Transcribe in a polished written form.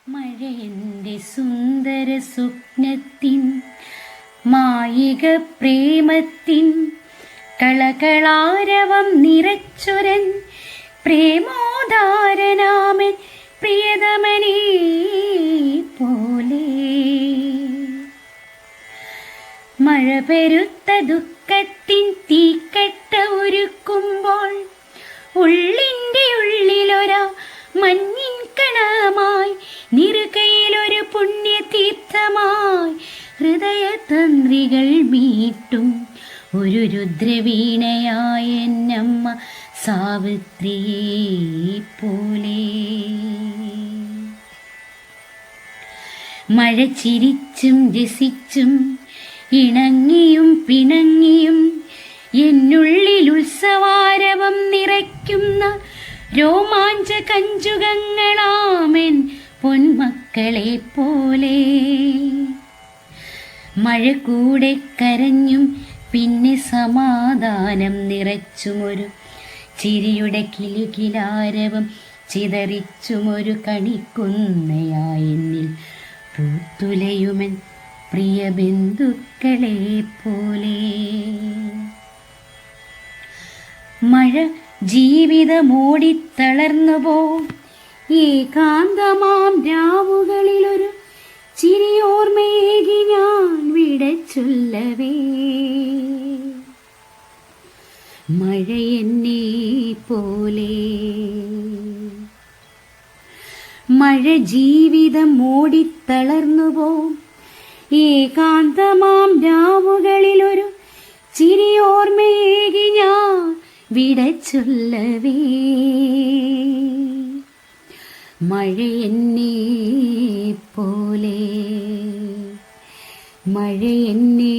മഴയെന്റെ സുന്ദര സ്വപ്നത്തിൻ മായിക പ്രേമത്തിൻ കളകളാരവം നിറച്ചൊരൻ പ്രേമോദാരനാമൻ പ്രിയതമനേ പോലെ മഴ പെരുത്ത ദുഃഖത്തിൻ തീക്കട്ട ഒരുക്കുമ്പോൾ ഉള്ളിൻ്റെ ഉള്ളിലൊരാ മഞ്ഞിൻ കണമായി നിറുകയിലൊരു പുണ്യതീർത്ഥമായി ഹൃദയതന്ത്രികൾ മീട്ടും ഒരു രുദ്രവീണയായ എന്നമ്മ സാവിത്രിയെ പോലെ. മഴ ചിരിച്ചും രസിച്ചും ഇണങ്ങിയും പിണങ്ങിയും എന്നുള്ളിൽ ഉത്സവാരവം നിറയ്ക്കുന്ന രോമാഞ്ച കഞ്ചുകങ്ങളാമൻ പൊന്മക്കളെ പോലെ. മഴ കൂടെ കരഞ്ഞും പിന്നെ സമാധാനം നിറച്ചുമൊരു ചിരിയുടെ കിലുകിലാരവം ചിതറിച്ചുമൊരു കണിക്കുന്നയായെന്നിൽ പൂത്തുലയുമൻ പ്രിയ ബന്ധുക്കളെ പോലെ. മഴ ജീവിതമോടിത്തളർന്നുപോ ഏകാന്തമാം രാവുകളിലൊരു ചിരിയോർമ്മയേകി ഞാൻ വിടച്ചൊല്ലവേ. മഴയെന്നെ പോലെ മഴ ജീവിതം ഓടിത്തളർന്നുപോ ഏകാന്തമാം രാവുകളിലൊരു ചിരിയോർമ്മയേകി ഞാൻ വിടച്ചൊല്ലവേ. മഴയെന്നെ പോലെ മഴയെന്നെ